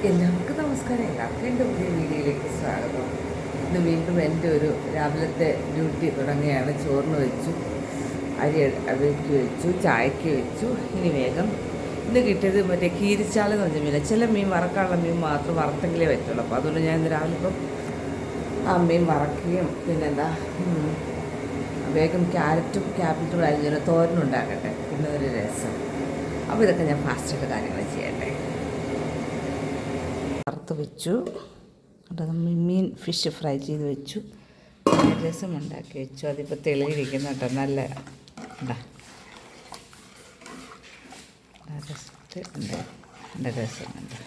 എല്ലാവർക്കും നമസ്കാരം. എല്ലാവർക്കും എൻ്റെ പുതിയ വീഡിയോയിലേക്ക് സ്വാഗതം. ഇന്ന് വീണ്ടും എൻ്റെ ഒരു രാവിലത്തെ ഡ്യൂട്ടി തുടങ്ങിയാണ്. ചോറിന് വെച്ചു, അരി അവയ്ക്ക് വെച്ചു, ചായക്ക് വെച്ചു. ഇനി വേഗം ഇന്ന് കിട്ടിയത് മറ്റേ കീരിച്ചാളെന്ന് പറഞ്ഞ മീൻ. ചില മീൻ വറക്കാനുള്ള മീൻ മാത്രം വറുത്തെങ്കിലേ പറ്റുള്ളൂ. അപ്പോൾ അതുകൊണ്ട് ഞാൻ ഇന്ന് രാവിലെ ഇപ്പം ആ മീൻ വറക്കുകയും പിന്നെന്താ വേഗം ക്യാരറ്റും ക്യാബേജും അരിഞ്ഞൊരു തോരനുണ്ടാക്കട്ടെ, പിന്നെ ഒരു രസം. അപ്പോൾ ഇതൊക്കെ ഞാൻ ഫാസ്റ്റായിട്ട് കാര്യങ്ങൾ ചെയ്യട്ടെ. വറുത്ത് വെച്ചു, മീൻ ഫിഷ് ഫ്രൈ ചെയ്ത് വെച്ചു, രസം ഉണ്ടാക്കി വെച്ചു. അതിപ്പോൾ തെളിയിരിക്കുന്ന കേട്ടോ, നല്ല ജസ്റ്റ് ഉണ്ട്, നല്ല രസമുണ്ട്.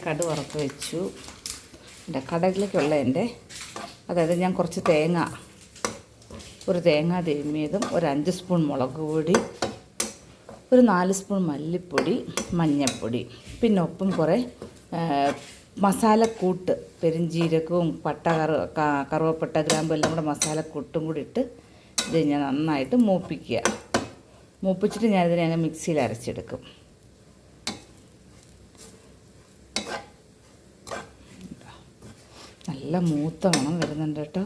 കടു വറുത്ത് വെച്ചു. എൻ്റെ കടലിലേക്കുള്ള അതായത് ഞാൻ കുറച്ച് ഒരു തേങ്ങ തിരുമ്മിയതും, ഒരു 5 സ്പൂൺ മുളക് പൊടി, ഒരു 4 സ്പൂൺ മല്ലിപ്പൊടി, മഞ്ഞൾപ്പൊടി, പിന്നെ ഒപ്പം കുറേ മസാലക്കൂട്ട്, പെരുംജീരകവും കറുവപ്പട്ട, ഗ്രാമ്പും എല്ലാം കൂടെ മസാലക്കൂട്ടും കൂടി ഇട്ട് ഇത് ഞാൻ നന്നായിട്ട് മൂപ്പിച്ചിട്ട് ഞാനിതിനെ അങ്ങ് മിക്സിയിൽ അരച്ചെടുക്കും. നല്ല മൂത്ത മണം വരുന്നുണ്ട് കേട്ടോ.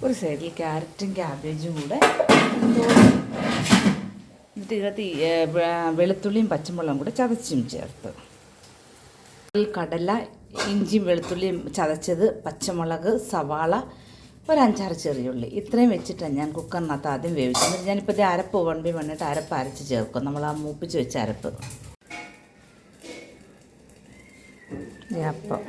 ഒരു സൈഡിൽ ക്യാരറ്റും ക്യാബേജും കൂടെ എന്നിട്ട് ഇതിനകത്ത് വെളുത്തുള്ളിയും പച്ചമുളകും കൂടെ ചതച്ചും ചേർത്ത്, കടല, ഇഞ്ചിയും വെളുത്തുള്ളിയും ചതച്ചത്, പച്ചമുളക്, സവാള, ഒരു 5-6 ചെറിയുള്ളി, ഇത്രയും വെച്ചിട്ടാണ് ഞാൻ കുക്കറിനകത്ത് ആദ്യം വേവിച്ചത്. ഞാനിപ്പോൾ ഇത് അരപ്പ് വന്നിട്ട് അരപ്പ് അരച്ച് ചേർക്കും. നമ്മൾ ആ മൂപ്പിച്ച് വെച്ച അരപ്പ്. അപ്പം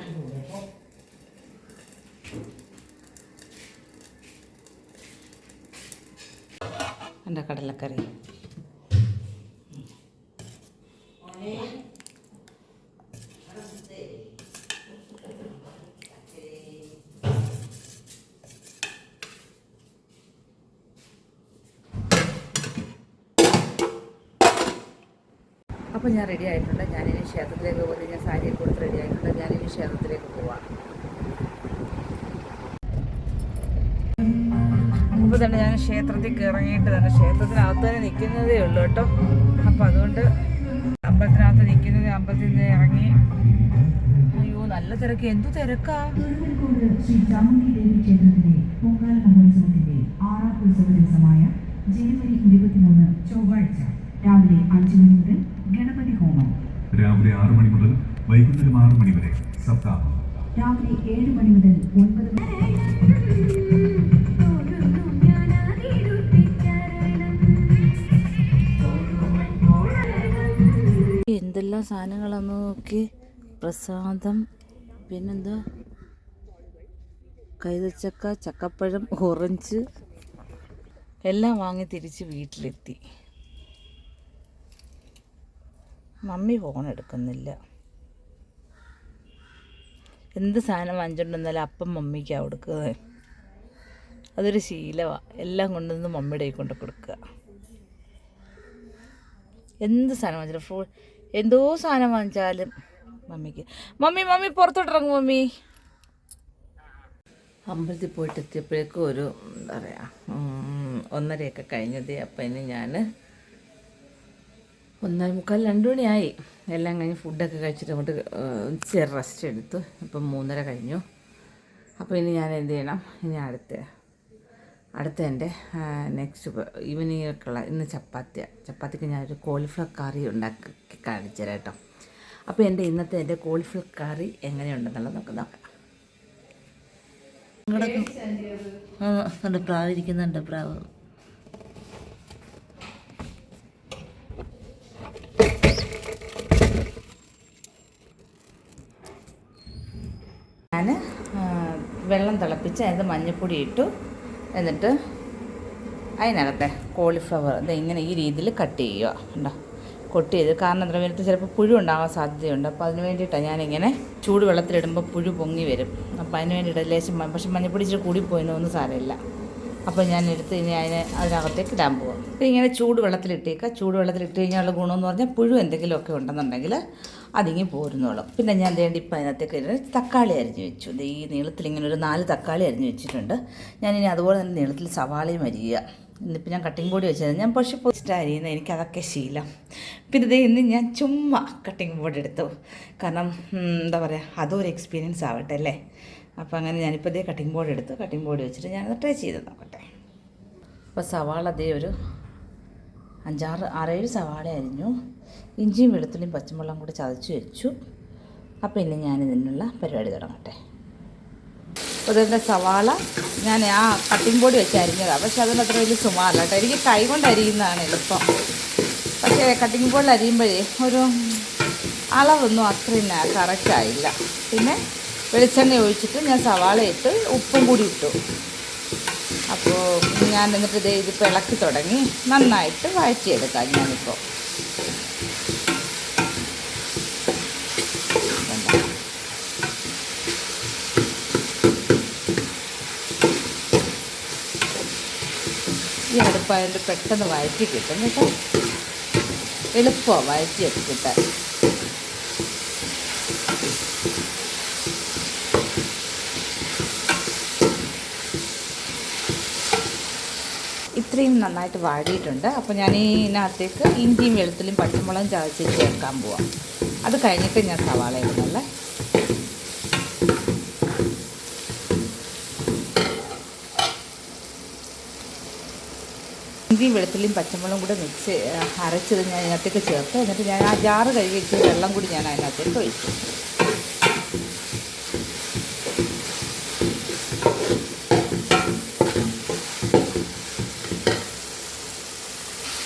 എൻ്റെ കടലക്കറി അപ്പോൾ ഞാൻ റെഡി ആയിട്ടുണ്ട്. ഞാനിനി ക്ഷേത്രത്തിലേക്ക് പോകുന്നത്, ഞാൻ സാരിയൊക്കെ കൊടുത്ത് റെഡി ആയിട്ടുണ്ട്. ഞാനിനി ക്ഷേത്രത്തിലേക്ക് പോവാം. അപ്പോൾ തന്നെ ഞാൻ ക്ഷേത്രത്തിൽ ഇറങ്ങിയിട്ട് തന്നെ ക്ഷേത്രത്തിനകത്ത് തന്നെ നിൽക്കുന്നതേ ഉള്ളൂ കേട്ടോ. അപ്പോൾ അതുകൊണ്ട് അമ്പലത്തിനകത്ത് നിൽക്കുന്നത്, അമ്പലത്തിൽ നിന്ന് ഇറങ്ങി. അയ്യോ നല്ല തിരക്ക്, എന്തു തിരക്കാ. ജനുവരി 23 ചൊവ്വാഴ്ച രാവിലെ 5 മണി മുതൽ ഗണപതി ഹോമം. രാവിലെ 6 മണി മുതൽ വൈകുന്നേരം 6 മണി വരെ സപ്താഹം. രാവിലെ 7 മണി മുതൽ 9 മണി. എന്തെല്ലാം സാധനങ്ങളാന്ന് നോക്കി. പ്രസാദം, പിന്നെന്താ കൈതച്ചക്ക, ചക്കപ്പഴം, ഓറഞ്ച് എല്ലാം വാങ്ങി തിരിച്ച് വീട്ടിലെത്തി. മമ്മി ഫോൺ എടുക്കുന്നില്ല. എന്ത് സാധനം വാങ്ങിച്ചിട്ടുണ്ടെന്നാലും അപ്പം മമ്മിക്കാണ് കൊടുക്കുന്നത്. അതൊരു ശീലമാണ്. എല്ലാം കൊണ്ടുവന്ന് മമ്മിയുടെ കൊണ്ട് കൊടുക്കുക. എന്ത് സാധനം വാങ്ങിച്ചാലും എന്തോ സാധനം വാങ്ങിച്ചാലും മമ്മിക്ക്. മമ്മി പുറത്തോട്ടിറങ്ങും മമ്മി. അമ്പലത്തിൽ പോയിട്ട് എത്തിയപ്പോഴേക്കും ഒരു എന്താ പറയുക 1:30 കഴിഞ്ഞത്. അപ്പം ഇനി ഞാൻ 1:45 2 മണിയായി. എല്ലാം കഴിഞ്ഞ് ഫുഡൊക്കെ കഴിച്ചിട്ട് അങ്ങോട്ട് ചെറിയ റെസ്റ്റ് എടുത്തു. ഇപ്പം 3:30 കഴിഞ്ഞു. അപ്പോൾ ഇനി ഞാൻ എന്ത് ചെയ്യണം, ഇനി അടുത്ത എൻ്റെ നെക്സ്റ്റ് ഈവനിങ്ങൊക്കെയുള്ള ഇന്ന് ചപ്പാത്തിക്ക് ഞാനൊരു കോളിഫ്ലവർ കറി ഉണ്ടാക്കി കാണിച്ചു തരാം കേട്ടോ. അപ്പോൾ എൻ്റെ കോളിഫ്ലവർ കറി എങ്ങനെയുണ്ടെന്നുള്ളത് നമുക്ക് നോക്കാം. പ്രാവ് ഇരിക്കുന്നുണ്ട്. പ്രാവ് ഞാൻ വെള്ളം തിളപ്പിച്ച് അതിനകത്ത് മഞ്ഞൾപ്പൊടി ഇട്ടു. എന്നിട്ട് അതിനകത്തെ കോളിഫ്ലവർ ഇങ്ങനെ ഈ രീതിയിൽ കട്ട് ചെയ്യുക. ഉണ്ടോ, കൊട്ട് ചെയ്ത്. കാരണം എന്താ, ഇതിനകത്ത് ചിലപ്പോൾ പുഴു ഉണ്ടാകാൻ സാധ്യതയുണ്ട്. അപ്പോൾ അതിന് വേണ്ടിയിട്ടാണ് ഞാനിങ്ങനെ ചൂട് വെള്ളത്തിലിടുമ്പോൾ പുഴു പൊങ്ങി വരും. അപ്പോൾ അതിന് വേണ്ടിയിട്ട് ലേശം, പക്ഷെ മഞ്ഞൾപ്പൊടി ഇച്ചിരി കൂടിപ്പോയിനൊന്നും സാരമില്ല. അപ്പോൾ ഞാൻ എടുത്ത് ഇനി അതിനകത്തേക്ക് ഇടാൻ പോകാം. അപ്പോൾ ഇങ്ങനെ ചൂടുവെള്ളത്തിലിട്ടേക്കുക. ചൂടുവെള്ളത്തിലിട്ട് കഴിഞ്ഞാലുള്ള ഗുണമെന്ന് പറഞ്ഞാൽ പുഴു എന്തെങ്കിലുമൊക്കെ ഉണ്ടെന്നുണ്ടെങ്കിൽ അതിങ്ങി പോരുന്നോളും. പിന്നെ ഞാൻ വേണ്ടി ഇപ്പം അതിനകത്തേക്ക് തക്കാളി അരിഞ്ഞ് വെച്ചു. ഈ നീളത്തിൽ ഇങ്ങനെ ഒരു 4 തക്കാളി അരിഞ്ഞ് വെച്ചിട്ടുണ്ട്. ഞാനിനി അതുപോലെ തന്നെ നീളത്തിൽ സവാളയും അരിയുക. ഇന്നിപ്പോൾ ഞാൻ കട്ടിംഗ് ബോർഡ് വെച്ചത് ഞാൻ പക്ഷേ പോസ്റ്റ് അരിയുന്നത് എനിക്കതൊക്കെ ശീലം. പിന്നെ ഇന്ന് ഞാൻ ചുമ്മാ കട്ടിംഗ് ബോർഡ് എടുത്തു. കാരണം എന്താ പറയുക, അതും ഒരു എക്സ്പീരിയൻസ് ആവട്ടെ അല്ലേ. അപ്പോൾ അങ്ങനെ ഞാനിപ്പോൾ കട്ടിംഗ് ബോർഡ് എടുത്ത് കട്ടിംഗ് ബോർഡ് വെച്ചിട്ട് ഞാനത് ട്രൈ ചെയ്ത് നോക്കട്ടെ. അപ്പോൾ സവാള ഒരു 6-7 സവാള അരിഞ്ഞു. ഇഞ്ചിയും വെളുത്തുള്ളിയും പച്ചമുളകും കൂടി ചതച്ച് വെച്ചു. അപ്പോൾ ഇനി ഞാനിതിനുള്ള പരിപാടി തുടങ്ങട്ടെ. അപ്പോൾ ഇതിൻ്റെ സവാള ഞാൻ ആ കട്ടിംഗ് ബോർഡ് വെച്ച് അരിഞ്ഞതാണ്. പക്ഷെ അതിന് അത്ര വലിയ സുമാറല്ല കേട്ടോ. എനിക്ക് കൈ കൊണ്ട് അരിയുന്നതാണ് എളുപ്പം. പക്ഷേ കട്ടിംഗ് ബോർഡിൽ അരിയുമ്പോഴേ ഒരു അളവൊന്നും അത്രയും കറക്റ്റായില്ല. പിന്നെ വെളിച്ചെണ്ണ ഒഴിച്ചിട്ട് ഞാൻ സവാള ഇട്ട് ഉപ്പും കൂടി ഇട്ടു. അപ്പോൾ ഞാൻ എന്നിട്ട് ഇതിപ്പോൾ ഇളക്കി തുടങ്ങി. നന്നായിട്ട് വഴറ്റിയെടുക്കാം ഞാനിപ്പോൾ. ഈ അടുപ്പായതുകൊണ്ട് പെട്ടെന്ന് വഴറ്റി കിട്ടും കേട്ടോ. എളുപ്പമാണ് വഴറ്റിയൊക്കെ കിട്ടാൻ. ഇത്രയും നന്നായിട്ട് വാടിയിട്ടുണ്ട്. അപ്പോൾ ഞാൻ ഇതിനകത്തേക്ക് ഇഞ്ചിയും വെളുത്തുള്ളിയും പച്ചമുളകും ചതച്ച് ചേർക്കാൻ പോവാം. അത് കഴിഞ്ഞിട്ട് ഞാൻ സവാള ഇടുന്നുള്ളേ. ഇഞ്ചിയും വെളുത്തുള്ളിയും പച്ചമുളകും കൂടെ അരച്ചത് ഞാൻ അതിനകത്തേക്ക് ചേർത്ത്. എന്നിട്ട് ഞാൻ ആ ജാറ് കഴുകി വെച്ച് വെള്ളം കൂടി ഞാൻ അതിനകത്തേക്ക് ഒഴിച്ചു.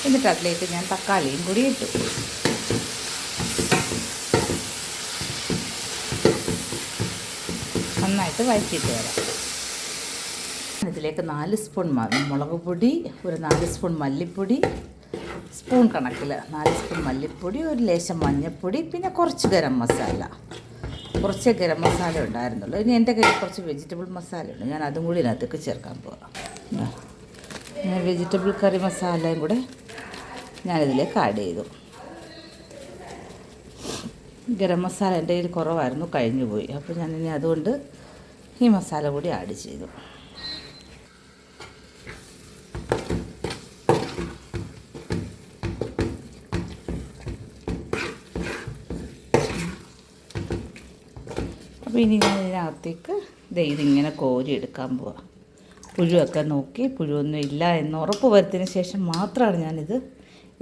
എന്നിട്ട് അതിലേക്ക് ഞാൻ തക്കാളിയും കൂടി ഇട്ടു. നന്നായിട്ട് വഴറ്റിയിട്ട് വരാം. ഇതിലേക്ക് 4 സ്പൂൺ മുളക് പൊടി, ഒരു 4 സ്പൂൺ മല്ലിപ്പൊടി, സ്പൂൺ കണക്കിൽ 4 സ്പൂൺ മല്ലിപ്പൊടി, ഒരു ലേശം മഞ്ഞൾപ്പൊടി, പിന്നെ കുറച്ച് ഗരം മസാല. കുറച്ച് ഗരം മസാല ഉണ്ടായിരുന്നുള്ളൂ. ഇനി എൻ്റെ കയ്യിൽ കുറച്ച് വെജിറ്റബിൾ മസാല ഉണ്ട്. ഞാൻ അതും കൂടി ഇതിനകത്തേക്ക് ചേർക്കാൻ പോകാം. ഞാൻ വെജിറ്റബിൾ കറി മസാലയും കൂടെ ഞാനിതിലേക്ക് ആഡ് ചെയ്തു. ഗരം മസാല എൻ്റെ കയ്യിൽ കുറവായിരുന്നു, കഴിഞ്ഞു പോയി. അപ്പോൾ ഞാനിനി അതുകൊണ്ട് ഈ മസാല കൂടി ആഡ് ചെയ്തു. അപ്പോൾ ഇനി ഞാൻ ഇതിനകത്തേക്ക് ഇതിങ്ങനെ കോരി എടുക്കാൻ പോവാം. പുഴുവൊക്കെ നോക്കി പുഴുവൊന്നും ഇല്ല എന്ന് ഉറപ്പ് വരുത്തിയതിന് ശേഷം മാത്രമാണ് ഞാനിത്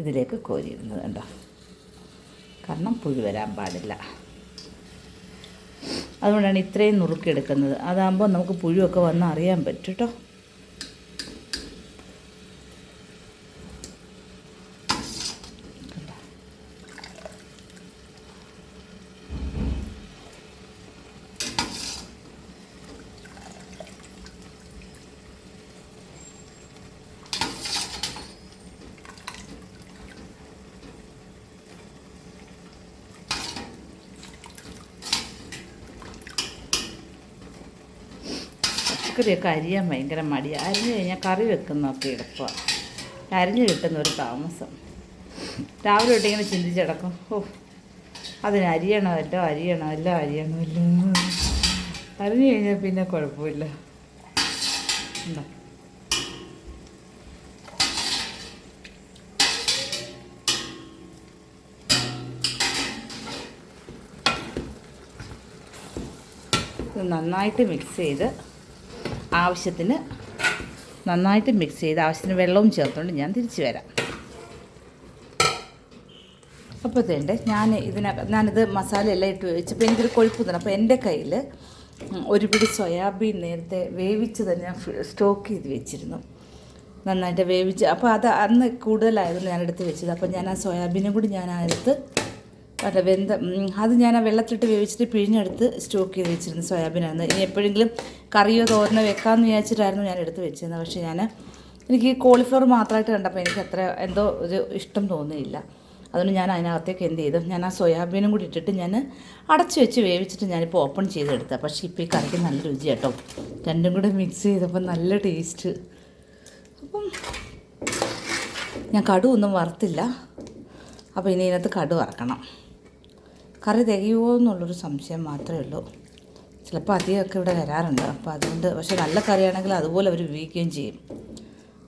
ഇതിലേക്ക് കോരിയിടുന്നത് കണ്ടോ. കാരണം പുഴു വരാൻ പാടില്ല. അതുകൊണ്ടാണ് ഇത്രയും നുറുക്കിയെടുക്കുന്നത്. അതാകുമ്പോൾ നമുക്ക് പുഴുവൊക്കെ വന്ന് അറിയാൻ പറ്റും കേട്ടോ. പച്ചക്കറിയൊക്കെ അരിയാൻ ഭയങ്കര മടിയാണ്. അരിഞ്ഞു കഴിഞ്ഞാൽ കറി വെക്കുന്നതൊക്കെ എളുപ്പമാണ്. അരിഞ്ഞു കിട്ടുന്ന ഒരു താമസം. രാവിലെ തൊട്ട് ഇങ്ങനെ ചിന്തിച്ചടക്കും, അതിന് അരിയണമല്ലോ അരിയണമല്ലോ അരിഞ്ഞു കഴിഞ്ഞാൽ പിന്നെ കുഴപ്പമില്ല. എന്താ നന്നായിട്ട് മിക്സ് ചെയ്ത് ആവശ്യത്തിന് വെള്ളവും ചേർത്തുകൊണ്ട് ഞാൻ തിരിച്ചു വരാം. അപ്പോൾ ഇതുണ്ട് ഞാനിത് മസാല എല്ലാം ഇട്ട് വെച്ചപ്പോൾ എനിക്കൊരു കൊഴുപ്പ് തന്നെ. അപ്പോൾ എൻ്റെ കയ്യിൽ ഒരു പിടി സോയാബീൻ നേരത്തെ വേവിച്ച് തന്നെ ഞാൻ സ്റ്റോക്ക് ചെയ്ത് വെച്ചിരുന്നു. നന്നായിട്ട് വേവിച്ച്, അപ്പോൾ അത് അന്ന് കൂടുതലായതുകൊണ്ട് ഞാൻ എടുത്ത് വെച്ചത്. അപ്പോൾ ഞാൻ ആ സോയാബീനും കൂടി ഞാൻ എടുത്ത് അത് ഞാൻ ആ വെള്ളത്തിലിട്ട് വേവിച്ചിട്ട് പിഴിഞ്ഞെടുത്ത് സ്റ്റോക്ക് ചെയ്ത് വെച്ചിരുന്നു. സോയാബീനായിരുന്നു. ഇനി എപ്പോഴെങ്കിലും കറിയോ തോരനോ വെക്കാമെന്ന് വിചാരിച്ചിട്ടായിരുന്നു ഞാൻ എടുത്ത് വെച്ചിരുന്നത്. പക്ഷേ എനിക്ക് കോളിഫ്ലവർ മാത്രമായിട്ട് കണ്ടപ്പോൾ എനിക്ക് അത്ര എന്തോ ഒരു ഇഷ്ടം തോന്നിയില്ല. അതുകൊണ്ട് ഞാൻ അതിനകത്തേക്ക് എന്ത് ചെയ്തു, ഞാൻ ആ സോയാബീനും കൂടി ഇട്ടിട്ട് ഞാൻ അടച്ചു വെച്ച് വേവിച്ചിട്ട് ഞാനിപ്പോൾ ഓപ്പൺ ചെയ്തെടുത്തത്. പക്ഷേ ഇപ്പോൾ ഈ കറിക്ക് നല്ല രുചി കേട്ടോ. രണ്ടും കൂടെ മിക്സ് ചെയ്തപ്പോൾ നല്ല ടേസ്റ്റ്. അപ്പം ഞാൻ കടു ഒന്നും വറുത്തില്ല. അപ്പോൾ ഇനി ഇതിനകത്ത് കടു വറക്കണം. കറി തികയുമോ എന്നുള്ളൊരു സംശയം മാത്രമേ ഉള്ളൂ. ചിലപ്പോൾ അധികമൊക്കെ ഇവിടെ വരാറുണ്ട്. അപ്പോൾ അതുകൊണ്ട് പക്ഷേ നല്ല കറിയാണെങ്കിൽ അതുപോലെ അവർ ഉപയോഗിക്കുകയും ചെയ്യും.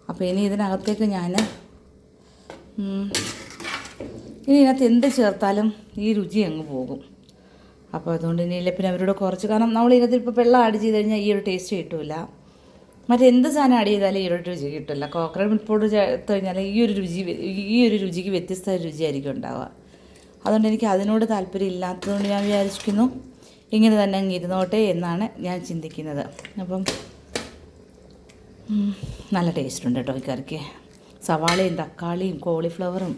അപ്പോൾ ഇനി ഇതിനകത്തേക്ക് ഞാൻ ഇനി ഇതിനകത്ത് എന്ത് ചേർത്താലും ഈ രുചി അങ്ങ് പോകും. അപ്പോൾ അതുകൊണ്ട് ഇനിയില്ല, പിന്നെ അവരോട് കുറച്ച്, കാരണം നമ്മൾ ഇതിനകത്ത് ഇപ്പോൾ വെള്ളം ആഡ് ചെയ്ത് കഴിഞ്ഞാൽ ഈ ഒരു ടേസ്റ്റ് കിട്ടില്ല. മറ്റെന്ത് സാധനം ആഡ് ചെയ്താലും ഈ ഒരു രുചി കിട്ടില്ല. കോക്കനട്ട് മിൽക്ക് പൗഡർ ചേർത്ത് കഴിഞ്ഞാൽ ഈ ഒരു രുചിക്ക് വ്യത്യസ്ത രുചിയായിരിക്കും ഉണ്ടാവുക. അതുകൊണ്ട് എനിക്ക് അതിനോട് താല്പര്യം ഇല്ലാത്തതുകൊണ്ട് ഞാൻ വിചാരിക്കുന്നു ഇങ്ങനെ തന്നെ അങ്ങ് ഇരുന്നോട്ടെ എന്നാണ് ഞാൻ ചിന്തിക്കുന്നത്. അപ്പം നല്ല ടേസ്റ്റ് ഉണ്ട് കേട്ടോ ഈ കറിക്ക്. സവാളയും തക്കാളിയും കോളിഫ്ലവറും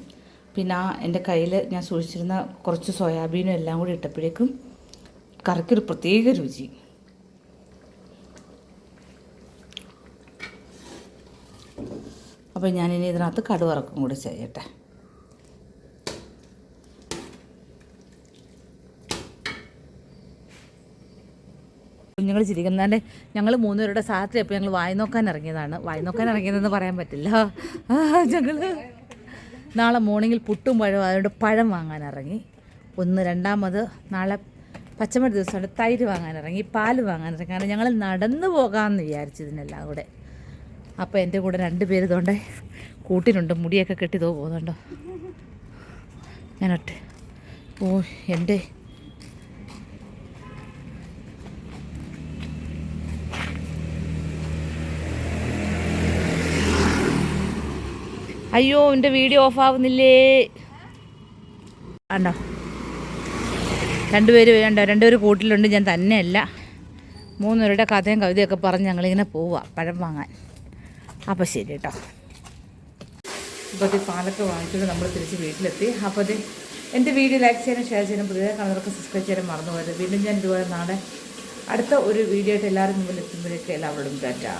പിന്നെ എൻ്റെ കയ്യിൽ ഞാൻ സൂക്ഷിച്ചിരുന്ന കുറച്ച് സോയാബീനും എല്ലാം കൂടി ഇട്ടപ്പോഴേക്കും കറിക്കൊരു പ്രത്യേക രുചി. അപ്പോൾ ഞാനിനി ഇതിനകത്ത് കടുവറക്കും കൂടി ചെയ്യട്ടെ. കുഞ്ഞുങ്ങൾ ചിരിക്കുന്നതിൻ്റെ ഞങ്ങൾ 3 പേരുടെ സാധനത്തിൽ ഇപ്പോൾ ഞങ്ങൾ വായി നോക്കാൻ ഇറങ്ങിയതാണ്. വായി നോക്കാൻ ഇറങ്ങിയതെന്ന് പറയാൻ പറ്റില്ല. ഞങ്ങൾ നാളെ മോർണിംഗിൽ പുട്ടും പഴവും, അതുകൊണ്ട് പഴം വാങ്ങാൻ ഇറങ്ങി. രണ്ടാമത് നാളെ പച്ചമടി ദിവസമാണ് തൈര് വാങ്ങാൻ ഇറങ്ങി, പാല് വാങ്ങാൻ ഇറങ്ങി. കാരണം ഞങ്ങൾ നടന്നു പോകാമെന്ന് വിചാരിച്ചു ഇതിനെല്ലാം കൂടെ. അപ്പോൾ എൻ്റെ കൂടെ 2 പേര് ഇതുകൊണ്ട് കൂട്ടിനുണ്ട്. മുടിയൊക്കെ കെട്ടിതോ പോകുന്നുണ്ടോ ഞാനൊട്ടെ. ഓ എൻ്റെ അയ്യോ എൻ്റെ വീഡിയോ ഓഫ് ആവുന്നില്ലേ. ആണ്ടോ 2 പേര് കൂട്ടിലുണ്ട്. ഞാൻ തന്നെയല്ല, 3 പേരുടെ കഥയും കവിതയൊക്കെ പറഞ്ഞ് ഞങ്ങളിങ്ങനെ പോവുക പഴം വാങ്ങാൻ. അപ്പോൾ ശരി കേട്ടോ. ഇപ്പോൾ പാലൊക്കെ വാങ്ങിച്ചിട്ട് നമ്മൾ തിരിച്ച് വീട്ടിലെത്തി. അപ്പോൾ എൻ്റെ വീഡിയോ ലൈക്ക് ചെയ്യാനും ഷെയർ ചെയ്യാനും പുതിയ കാണുന്നവർക്ക് സബ്സ്ക്രൈബ് ചെയ്യാനും മറന്നു പോയത്. വീണ്ടും ഞാൻ ഇതുപോലെ നാളെ അടുത്ത ഒരു വീഡിയോ ആയിട്ട് എല്ലാവരും മുമ്പിൽ എത്തുമ്പോഴേക്ക് എല്ലാവരോടും ടാറ്റാ.